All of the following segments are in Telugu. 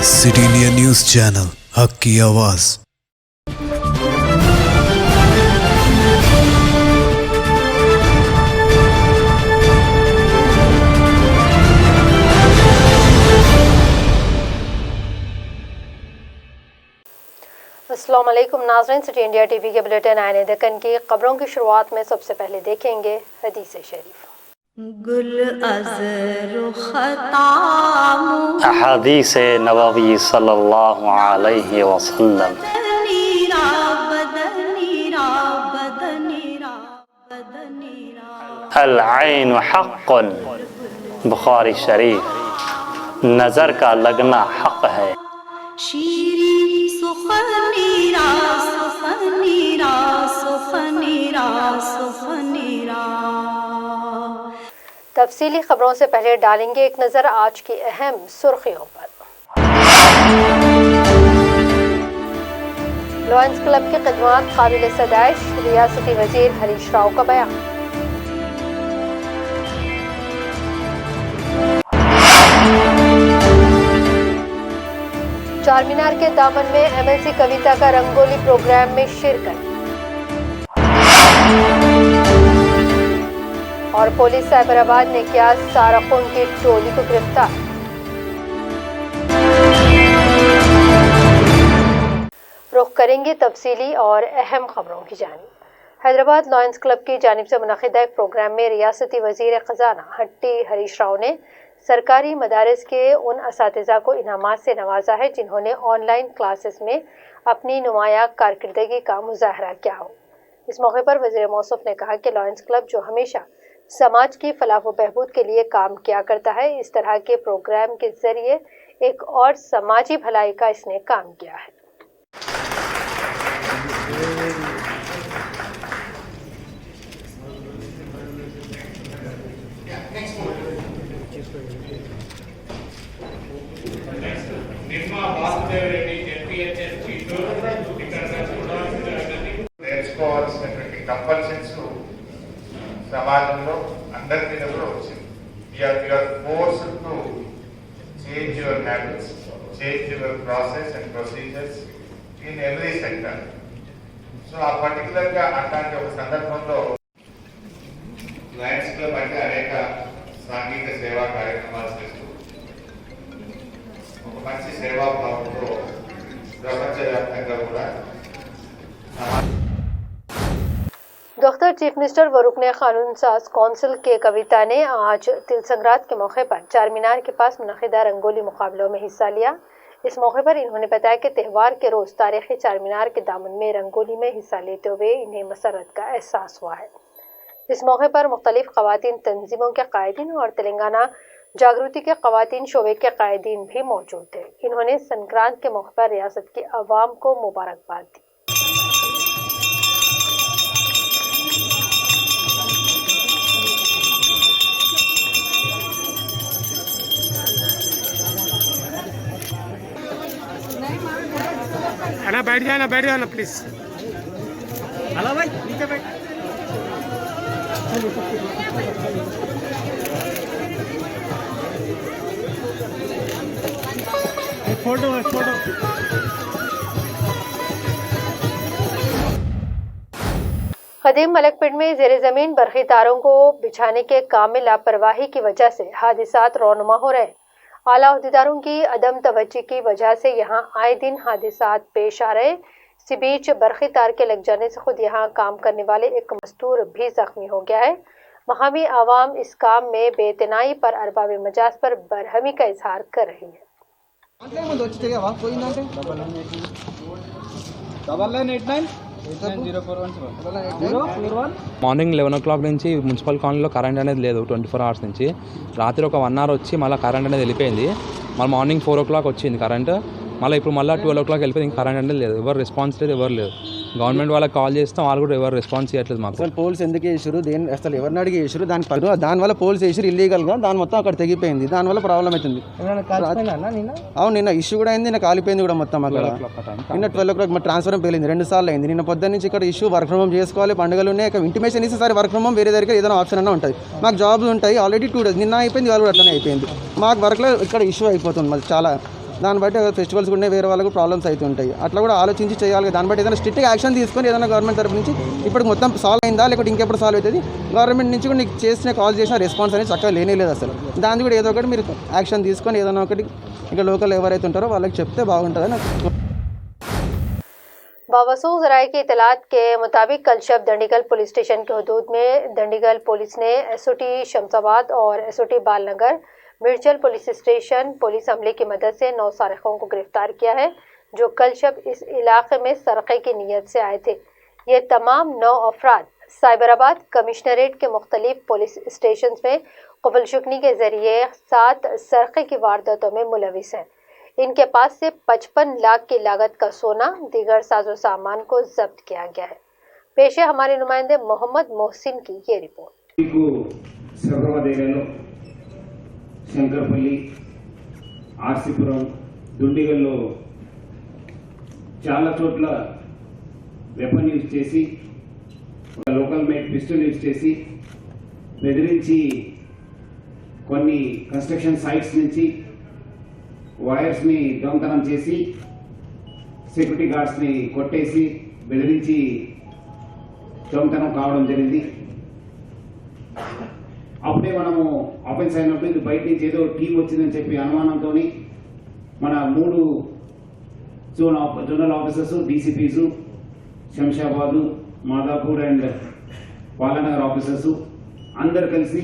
सिटी इंडिया न्यूज़ चैनल, हक की आवाज़। अस्सलाम वालेकुम नाज़रीन, सिटी इंडिया टीवी के बुलेटिन आईने दक्कन की खबरों की शुरुआत में सबसे पहले देखेंगे हदीस शरीफ। अहादीस नबवी सल्लल्लाहु अलैहि वसल्लम। अल ऐन हक़्क़ुन, बुखारी शरीफ। नज़र का लगना हक है। तफसीली खबरों से पहले डालेंगे एक नज़र आज की अहम सुर्खियों पर। लॉयंस क्लब की खिदमत काबिल सदाइश, रियासती वजीर हरीश राव का बयान। चारमीनार के दामन में MLC कविता का रंगोली प्रोग्राम में शिरकत। और पुलिस साइबराबाद ने किया सारखों की टोली को गिरफ्तार। रुख करेंगे तफसीली और अहम खबरों की जानिब। हैदराबाद लॉयंस क्लब की जानिब से मुनक़िदा एक प्रोग्राम में रियासती वज़ीर ख़ज़ाना हट्टी हरीश राव ने सरकारी मदारिस के उन असातिज़ा को इनामात से नवाजा है जिन्होंने ऑनलाइन क्लासेस में अपनी नुमाया कारकर्दगी का मुज़ाहरा किया हो। इस मौके पर वज़ीर मौसूफ ने कहा कि लॉयंस क्लब जो हमेशा समाज की फलाह व बहबूद के लिए काम किया करता है, इस तरह के प्रोग्राम के ज़रिए एक और समाजी भलाई का इसने काम किया है। నేర్చుకోవాల్సినటువంటి కంపల్షన్స్ సమాజంలో అందరి మీద కూడా వచ్చింది. You're forced to change your habits, change your process and procedures in every sector. So ఆ పర్టికులర్గా అట్లాంటి ఒక సందర్భంలో లయన్స్ క్లబ్ అంటే అనేక సాంఘిక సేవా కార్యక్రమాలు చేస్తూ ఒక మంచి సేవాభావంతో ప్రపంచవ్యాప్తంగా కూడా डॉक्टर चीफ मिनिस्टर व रुकने कानून साज कौंसिल के कविता ने आज तिल संक्रांत के मौके पर चारमीनार के पास मुनक़िदा रंगोली मुकाबलों में हिस्सा लिया। इस मौके पर इन्होंने बताया कि त्यौहार के रोज़ तारीख़ी चारमीनार के दामन में रंगोली में हिस्सा लेते हुए इन्हें मसरत का एहसास हुआ है। इस मौके पर मुख्तलिफ ख़वातीन तंजीमों के कायदीन और तेलंगाना जागृति के ख़वातीन शोबे के कायदीन भी मौजूद थे। इन्होंने संक्रांत के मौके पर रियासत की अवाम को मुबारकबाद दी। बैठ जाना प्लीज। हेलो भाई, नीचे बैठ। फोटो। खदीम मलकपेट में ज़ेरे ज़मीन बरक़ी तारों को बिछाने के काम में लापरवाही की वजह से हादिसात रौनुमा हो रहे। आला अहदेदारों की अदम तवज्जो की वजह से यहाँ आए दिन हादिसात पेश आ रहे। इसी बीच बरक़ी तार के लग जाने से खुद यहाँ काम करने वाले एक मजदूर भी जख्मी हो गया है। मकामी आवाम इस काम में बेतनाई पर अरबाब मजाज पर बरहमी का इजहार कर रही है। మార్నింగ్ 11 o'clock నుంచి మున్సిపల్ కాలనీలో కరెంట్ అనేది లేదు 24 hours నుంచి. రాత్రి ఒక 1 hour వచ్చి మళ్ళీ కరెంట్ అనేది వెళ్ళిపోయింది. మళ్ళీ మార్నింగ్ 4 o'clock వచ్చింది కరెంట్. మళ్ళీ ఇప్పుడు మళ్ళీ 12 o'clock వెళ్ళిపోయింది. ఇంకా కరెంట్ అనేది లేదు. ఎవరు రెస్పాన్స్ లేదు, ఎవరు లేదు. గవర్నమెంట్ వాళ్ళకి కాల్ చేస్తాం, వాళ్ళు కూడా ఎవరు రెస్పాన్స్ చేయట్లేదు మాకు. అసలు పోల్స్ ఎందుకు వేసారు, అసలు ఎవరిని అడిగి వేసారు, దానివల్ల పోల్స్ వేసారు ఇల్లీగల్గా, దాని మొత్తం అక్కడ తెగిపోయింది, దానివల్ల ప్రాబ్లం అవుతుంది. అవును, నిన్న ఇష్యూ కూడా అయింది, నిన్న కాలిపోయింది కూడా మొత్తం అక్కడ. నిన్న 12 o'clock మా ట్రాన్స్ఫర్ పేలింది 2 సార్లు అయింది. నిన్న పొద్దున్న నుంచి ఇక్కడ ఇష్యూ వర్క్ ఫ్రమ్ హోమ్ చేసుకోవాలి, పండుగలు ఉన్నాయి, ఇంటిమేషన్ ఇస్తే సరే వర్క్ ఫ్రమ్ హోమ్ వేరే దగ్గర ఏదైనా ఆప్షన్ అన్న ఉంటుంది. మాకు జాబ్స్ ఉంటాయి, ఆల్రెడీ 2 days నిన్న అయిపోయింది, వాళ్ళు కూడా అట్లనే అయిపోయింది. మాకు వర్క్లో ఇక్కడ ఇష్యూ అయిపోతుంది, మళ్ళీ చాలా దాన్ని బట్టి ఫెస్టివల్స్ కూడా వేరే వాళ్ళకు ప్రాబ్లమ్స్ అవుతుంటాయి. అట్లా కూడా ఆలోచించి చేయాలి. దాన్ని బట్టి ఏదైనా స్ట్రిక్ట్గా యాక్షన్ తీసుకొని ఏదైనా గవర్నమెంట్ తరపు నుంచి ఇప్పుడు మొత్తం సాల్వ్ అయిందా లేకపోతే ఇంకెప్పుడు సాల్వ్ అవుతుంది, గవర్నమెంట్ నుంచి కూడా నీకు చేసిన కాల్ చేసిన రెస్పాన్స్ అనేది చక్కగా లేనేలేదు అసలు. దాన్ని కూడా ఏదో ఒకటి మీరు యాక్షన్ తీసుకొని ఏదైనా ఒకటి ఇంకా లోకల్ ఎవరైతే ఉంటారో వాళ్ళకి చెప్తే బాగుంటుందని నాకు. बावसूख ज़राए की इतलात के मुताबिक कल शब दंडीगल पुलिस स्टेशन के हदूद में दंडीगल पुलिस ने एसओटी शमसाबाद और SOT Balanagar मिर्चल police station police अमले की मदद से 9 सारिकों को गिरफ्तार किया है जो कल शब इस इलाके में सरक़े की नीयत से आए थे। ये तमाम 9 अफराद साइबराबाद कमिश्नरेट के मुख्तलिफ पुलिस स्टेशन में क़ुफ़ल शुकनी के ज़रिए 7 सरक़े की वारदातों में मुलविस हैं। इनके पास से 55 लाख की लागत का सोना दीगर साजो सामान को जब्त किया गया है। पेश है हमारे नुमाइंदे मोहम्मद मोहसिन की ये रिपोर्ट। శంకర్పల్లి, ఆర్సీపురం, దుండిగల్లో చాలా చోట్ల వెపన్ యూజ్ చేసి ఒక లోకల్ మేడ్ పిస్టల్ యూజ్ చేసి బెదిరించి కొన్ని కన్స్ట్రక్షన్ సైట్స్ నుంచి వైర్స్ని దొంగతనం చేసి సెక్యూరిటీ గార్డ్స్ని కొట్టేసి బెదిరించి దొంగతనం కావడం జరిగింది. అప్పుడే మనము ఆఫెన్స్ అయినప్పుడు ఇది బయట నుంచి ఏదో టీం వచ్చిందని చెప్పి అనుమానంతో మన 3 zonal officers, DCPs, Shamshabad, Madhapur and Balanagar officers అందరు కలిసి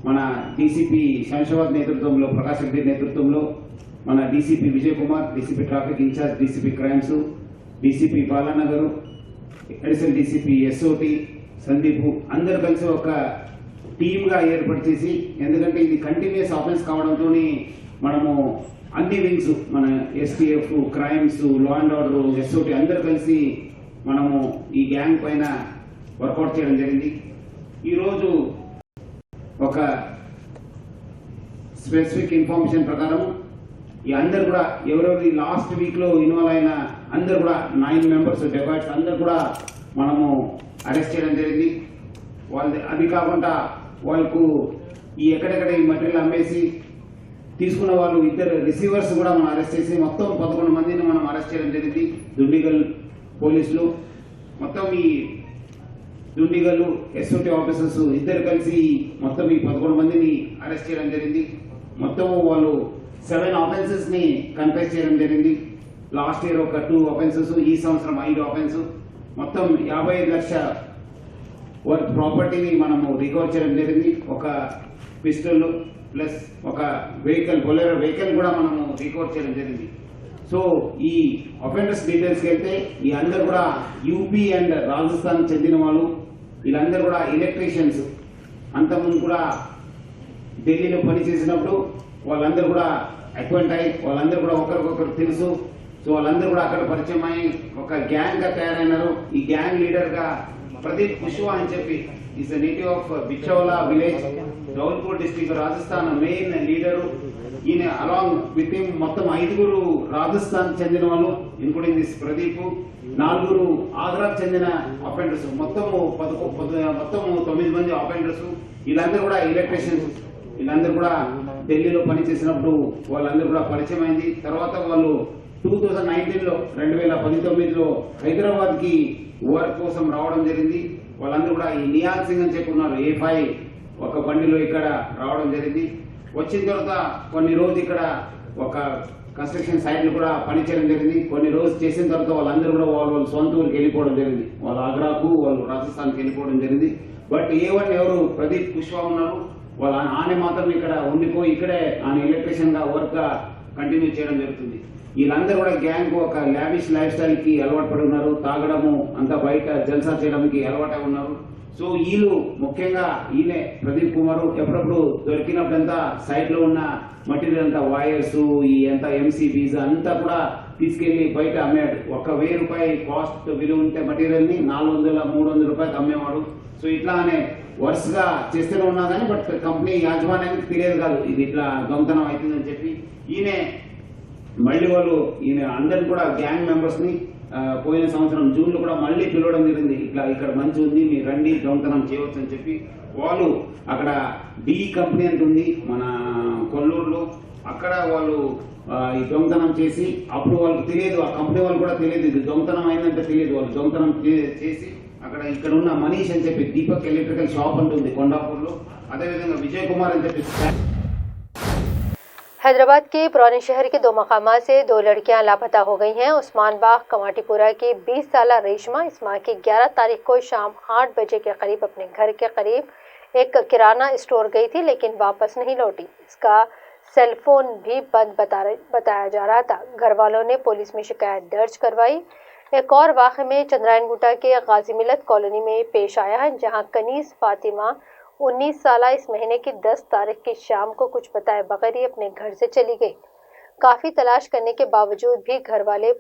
మన డీసీపీ శంషాబాద్ నేతృత్వంలో, ప్రకాష్ రెడ్డి నేతృత్వంలో, మన DCP Vijay Kumar, DCP traffic incharge, DCP crimes, DCP Balanagar, additional DCP SOT Sandeep అందరు కలిసి ఒక టీమ్గా ఏర్పాటు చేసి, ఎందుకంటే ఇది కంటిన్యూస్ ఆఫెన్స్ కావడంతో మనము అన్ని వింగ్స్ మన STF, crimes, law and order, SOT అందరు కలిసి మనము ఈ గ్యాంగ్ పైన వర్కౌట్ చేయడం జరిగింది. ఈరోజు ఒక స్పెసిఫిక్ ఇన్ఫర్మేషన్ ప్రకారం ఈ అందరు కూడా ఎవరెవరి లాస్ట్ వీక్లో ఇన్వాల్వ్ అయిన అందరు కూడా 9 మెంబర్స్ డెబాట్స్ అందరు కూడా మనము అరెస్ట్ చేయడం జరిగింది. వాళ్ళది అది కాకుండా వాళ్ళకు ఈ ఎక్కడెక్కడ ఈ మెటీరియల్ అమ్మేసి తీసుకున్న వాళ్ళు 2 రిసీవర్స్ కూడా మనం అరెస్ట్ చేసి మొత్తం 11 మందిని మనం అరెస్ట్ చేయడం జరిగింది. దుండిగల్ పోలీసులు మొత్తం ఈ దుండిగల్ ఎస్ఓటీ ఆఫీసర్స్ ఇద్దరు కలిసి మొత్తం ఈ 11 మందిని అరెస్ట్ చేయడం జరిగింది. మొత్తం వాళ్ళు 7 ఆఫెన్సెస్ ని కన్ఫెస్ చేయడం జరిగింది. లాస్ట్ ఇయర్ ఒక 2 ఆఫెన్సెస్, ఈ సంవత్సరం 5 ఆఫెన్స్, మొత్తం 55 లక్షల వర్త్ ప్రాపర్టీని మనము రికవర్ చేయడం జరిగింది. ఒక పిస్టల్ ప్లస్ ఒక వెహికల్, బొలెరో వెహికల్ కూడా మనము రికవర్ చేయడం జరిగింది. సో ఈ అఫెండర్స్ డీటెయిల్స్కి వెళ్తే ఈ అందరు కూడా యూపీ అండ్ రాజస్థాన్ చెందిన వాళ్ళు, వీళ్ళందరూ కూడా ఎలక్ట్రీషియన్స్. అంతకుముందు కూడా ఢిల్లీలో పనిచేసినప్పుడు వాళ్ళందరూ కూడా అక్వైంట్ అయ్యి వాళ్ళందరూ కూడా ఒకరికొకరు తెలుసు. సో వాళ్ళందరూ కూడా అక్కడ పరిచయం అయ్యి ఒక గ్యాంగ్ గా తయారైనారు. ఈ గ్యాంగ్ లీడర్ గా ప్రదీప్ కుష్వా అని చెప్పి is native of Bichaula village, Dholpur district, Rajasthan main leader. ఈయన అలాంగ్ విత్ హిమ్ మొత్తం 5 రాజస్థాన్ చెందిన వాళ్ళు, ఇన్క్లూడింగ్ దిస్ ప్రదీప్, 4 ఆగ్రాకు చెందిన అఫెండర్స్, మొత్తం 9 మంది అఫెండర్స్. వీళ్ళందరూ కూడా ఎలక్ట్రీషియన్స్. వీళ్ళందరూ కూడా ఢిల్లీలో పనిచేసినప్పుడు వాళ్ళందరూ కూడా పరిచయం అయింది. తర్వాత వాళ్ళు 2019లో 2019లో హైదరాబాద్ కి వర్క్ కోసం రావడం జరిగింది. వాళ్ళందరూ కూడా ఈ నియాల్ సింగ్ అని చెప్పుకున్నారు. A5 ఒక బండిలో ఇక్కడ రావడం జరిగింది. వచ్చిన తర్వాత కొన్ని రోజులు ఇక్కడ ఒక కన్స్ట్రక్షన్ సైట్లు కూడా పనిచేయడం జరిగింది. కొన్ని రోజులు చేసిన తర్వాత వాళ్ళందరూ కూడా వాళ్ళ సొంత ఊరికి వెళ్ళిపోవడం జరిగింది. వాళ్ళు ఆగ్రాకు, వాళ్ళు రాజస్థాన్కి వెళ్ళిపోవడం జరిగింది. బట్ A1 ఎవరు ప్రదీప్ కుష్వా ఉన్నారు. వాళ్ళ ఆయన మాత్రం ఇక్కడ ఉండిపోయి ఇక్కడే ఆయన ఎలక్ట్రీషియన్ గా వర్క్ గా కంటిన్యూ చేయడం జరుగుతుంది. వీళ్ళందరూ కూడా గ్యాంగ్ ఒక లావిష్ లైఫ్ స్టైల్ కి అలవాటు పడి ఉన్నారు. తాగడము అంతా బయట జల్సా చేయడానికి అలవాటు ఉన్నారు. సో వీళ్ళు ముఖ్యంగా ఈయనే ప్రదీప్ కుమార్ ఎప్పుడప్పుడు దొరికినప్పుడంతా సైట్ లో ఉన్న మటీరియల్ అంతా వైర్స్, ఈ ఎంత ఎంసీబీస్ అంతా కూడా తీసుకెళ్లి బయట అమ్మాడు. 1,000 రూపాయలు కాస్ట్ విలువ ఉంటే మటీరియల్ ని 400-300 రూపాయలకు అమ్మేవాడు. సో ఇట్లానే వరుసగా చేస్తూనే ఉన్నా కానీ బట్ కంపెనీ యాజమాన్యానికి తెలియదు కాదు ఇది ఇట్లా దొంగతనం అవుతుందని చెప్పి ఈయనే మళ్ళీ వాళ్ళు ఈయన అందరిని కూడా గ్యాంగ్ మెంబర్స్ ని పోయిన సంవత్సరం జూన్ లో కూడా మళ్ళీ పిలవడం జరిగింది. ఇట్లా ఇక్కడ మంచి ఉంది, మీరు రండి దొంగతనం చేయవచ్చు అని చెప్పి వాళ్ళు అక్కడ డి కంపెనీ అంత ఉంది మన కొల్లూరులో, అక్కడ వాళ్ళు ఈ దొంగతనం చేసి అప్పుడు వాళ్ళకి తెలియదు, ఆ కంపెనీ వాళ్ళు కూడా తెలియదు ఇది దొంగతనం అయిందంటే తెలియదు. వాళ్ళు దొంగతనం చేసి అక్కడ ఇక్కడ ఉన్న మనీష్ అని చెప్పి దీపక్ ఎలక్ట్రికల్ షాప్ అంటుంది కొండాపూర్లో, అదేవిధంగా విజయ్ కుమార్ అని చెప్పి हैदराबाद के पुराने शहर के 2 मकामात से 2 लड़कियां लापता हो गई हैं। उस्मान बाग कमाटीपुरा की 20 साला रेशमा इस माह की 11 तारीख को शाम 8 बजे के करीब अपने घर के करीब एक किराना स्टोर गई थी, लेकिन वापस नहीं लौटी। इसका सेलफोन भी बंद बताया जा रहा था। घर वालों ने पुलिस में शिकायत दर्ज करवाई। एक और वाक़े में चंद्रायन गुटा के गाजी मिलत कॉलोनी में पेश आया है, जहां कनीस फातिमा 19 साला इस महीने की 10 तारीख की शाम को कुछ बताए बगैर ही अपने घर से चली गई। काफ़ी तलाश करने के बावजूद भी घर वाले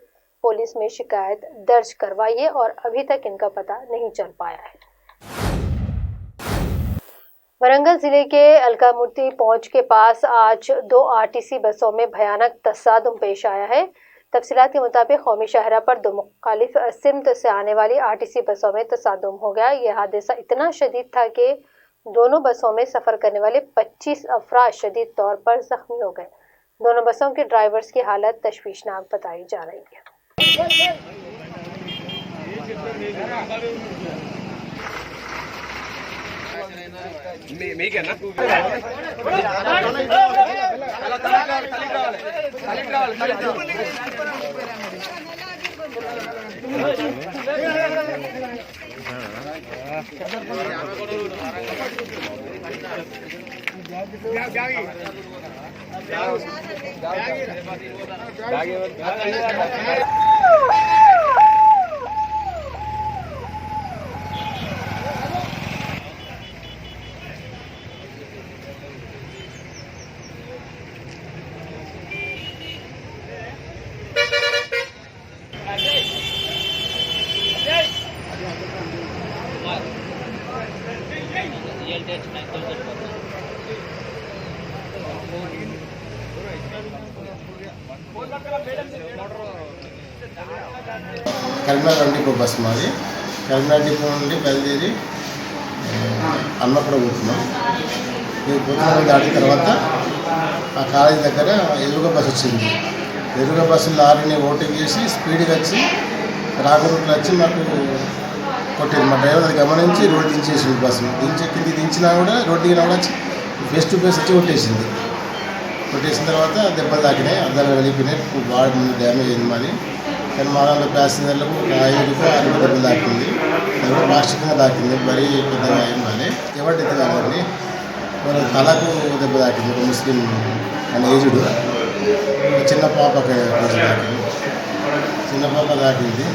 पुलिस में शिकायत दर्ज करवाई है और अभी तक इनका पता नहीं चल पाया है। वरंगल जिले के अलकामुर्ती पहुंच के पास आज 2 आरटीसी बसों में भयानक तसादुम पेश आया है। तफसीलात के मुताबिक कौमी शाहरा पर 2 मुखालिफ सिमत से आने वाली आरटीसी बसों में तसादुम हो गया। यह हादसा इतना शदीद था कि दोनों बसों में सफ़र करने वाले 25 अफराद शदीद तौर पर जख्मी हो गए। दोनों बसों के ड्राइवर्स की हालत तशवीशनाक बताई जा रही है। కరీంనగర్ డిపో బస్సు మాది. కరీంనగర్ డిపో నుండి బయలుదేరి అన్నప్పుడు పోతున్నాం. మేము పోతున్న దాటిన తర్వాత ఆ కాలేజీ దగ్గర ఎదురుగా బస్సు వచ్చింది. ఎదురుగా బస్సు లారీని ఓవర్టేక్ చేసి స్పీడ్గా వచ్చి రాకుండా వచ్చి మాకు కొట్టింది. మా డ్రైవర్ అది గమనించి రోడ్డు దించేసింది. బస్సును కిందికి దించినా కూడా రోడ్డు దిగినా కూడా ఫేస్ టు ఫేస్ వచ్చి కొట్టేసింది. కొట్టేసిన తర్వాత దెబ్బలు తాకినాయి, అద్దాలు వెళ్ళిపోయినాయి, బాడీ ముందు డ్యామేజ్ అయింది మాది. కానీ మా దాంట్లో ప్యాసింజర్లకు 5 దెబ్బలు తాకింది. అది కూడా ప్లాస్టిక్గా తాకింది, మరీ పెద్దగా అయింది మాది. ఎవరి డెత్ కాదండి, మరి తలకు దెబ్బ తాకింది. ఒక ముస్లిం అని ఏజుడు చిన్న పాపకి తాకింది. చిన్న పాప తాకింది.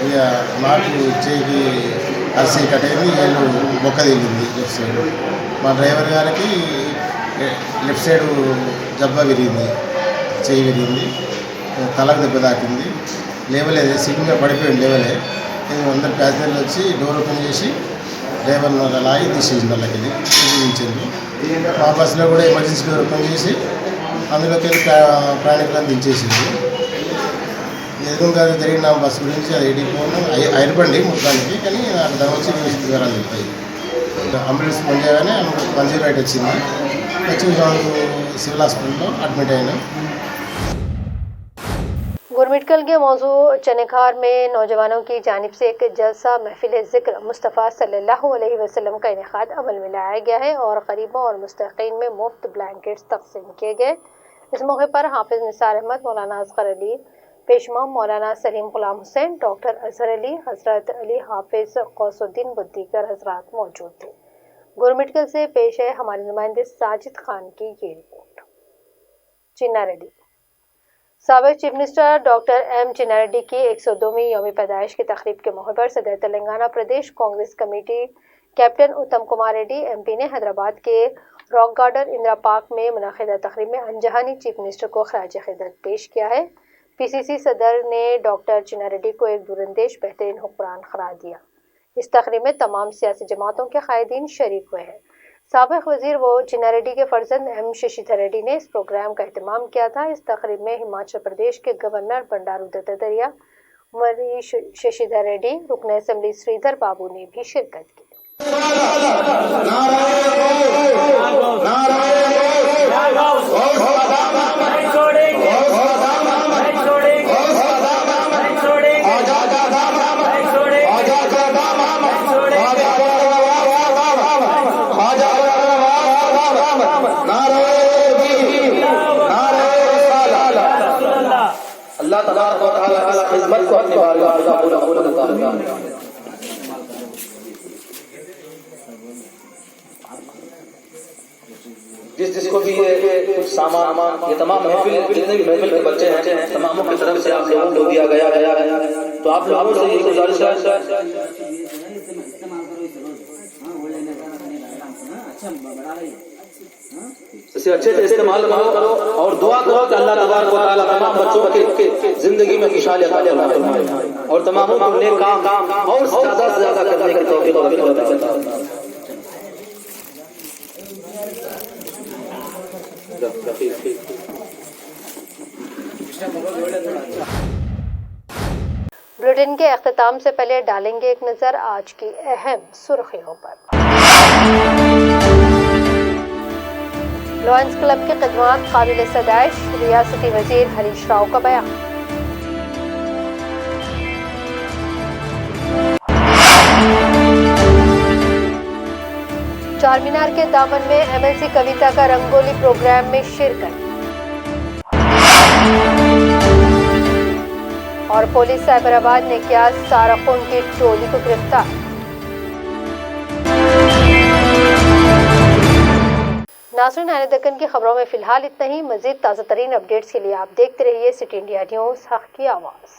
ఇక నాకు చేయికి అరిసి కట్టేది, ఏళ్ళు బొక్క తగిలింది లెఫ్ట్ సైడ్. మా డ్రైవర్ గారికి లెఫ్ట్ సైడ్ జబ్బా విరిగింది, చేయి విరిగింది, తలకు దెబ్బ తాకింది. లేవలేదు, సీట్ మీద పడిపోయింది, లేవలే. అందరు ప్యాసింజర్లు వచ్చి డోర్ ఓపెన్ చేసి డ్రైవర్ లాగి తీసేసింది, వాళ్ళకి దించింది. మా బస్సులో కూడా ఎమర్జెన్సీ డోర్ ఓపెన్ చేసి అందులోకి వెళ్ళి ప్రయాణికులను దించేసింది. ఎదురుగా జరిగిన బస్సు గురించి అది ఎడిపోను అయిపోండి మొత్తానికి, కానీ అక్కడ దాని వచ్చి వివరాలు చెప్తాయి. అంబులెన్స్ ఫోన్ చేయగానే 108 వచ్చింది. వచ్చి సివిల్ హాస్పిటల్లో అడ్మిట్ అయినా. गुरमिटकल के मौजू चनेखार में नौजवानों की जानिब से एक जलसा महफिल ज़िक्र मुस्तफ़ा सल्लल्लाहु अलैहि वसल्लम का इनेकाद अमल में लाया गया है और गरीबों और मुस्तकीन में मुफ्त ब्लैंकेट्स तकसीम किए गए। इस मौके पर हाफिज़ निसार अहमद, मौलाना असगर अली, पेशमाम मौलाना सलीम गुलाम हुसैन, डॉक्टर अजहर अली, हज़रत अली हाफिज़ गौसुद्दीन व दीगर हजरात मौजूद थे। गुरमिटकल से पेश है हमारे नुमाइंदे साजिद खान की ये रिपोर्ट। चिन्ना रेड्डी। साबिक चीफ मिनिस्टर डॉक्टर एम चिन्ना रेड्डी की 102वीं यौमी पैदाइश की तकरीब के मौके पर सदर तेलंगाना प्रदेश कांग्रेस कमेटी कैप्टन उत्तम कुमार रेड्डी एमपी ने हैदराबाद के रॉक गार्डन इंदिरा पार्क में मुनाकिदा तकरीब में अनजहानी चीफ मिनिस्टर को खराज खिदमत पेश किया है। पीसीसी सदर ने डॉक्टर चिन्ना रेड्डी को एक दूरंदेश बेहतरीन हुक्मरान करार दिया। इस तकरीब में तमाम सियासी जमातों के कायदीन शरीक हुए हैं। साबिक वजीर व चिन्ना रेड्डी के फर्जंद एम शशिधर रेड्डी ने इस प्रोग्राम का एहतमाम किया था। इस तकरीब में हिमाचल प्रदेश के गवर्नर बंडारू दत्तात्रेय, मरी शशिधर रेड्डी, रुकन असेंबली श्रीधर बाबू ने भी शिरकत की। अल्लाह तबारक व तआला की खिदमत को अपनी बारगाह में पूरा होने देता है। जिसको भी ये कुछ सामान ये तमाम महफिल जितने भी महफिल के बच्चे हैं तमामों की तरफ से आप लोगों को दिया गया तो आप लोगों से ये गुजारिश है इसे अच्छे से इस्तेमाल करो और दुआ करो कि अल्लाह तबारक व तआला तमाम बच्चों के जिंदगी में खुशहाली अता फरमाए और तमामों को नेक काम और ज्यादा से ज्यादा करने की तौफीक अता फरमाए। बुलेटिन के अख्ताम से पहले डालेंगे एक नजर आज की अहम सुर्खियों पर। लॉयंस क्लब के खिदमात काबिल सदाइश, रियासती वजीर हरीश राव का बयान। चारमीनार के दामन में एमएलसी कविता का रंगोली प्रोग्राम में शिरकत। और पुलिस साइबराबाद ने किया सारखून की टोली को गिरफ्तार। नाज़रीन, आने दक्कन की खबरों में फिलहाल इतना ही। मजीद ताज़ा तरीन अपडेट्स के लिए आप देखते रहिए सिटी इंडिया न्यूज़, हक़ की आवाज़।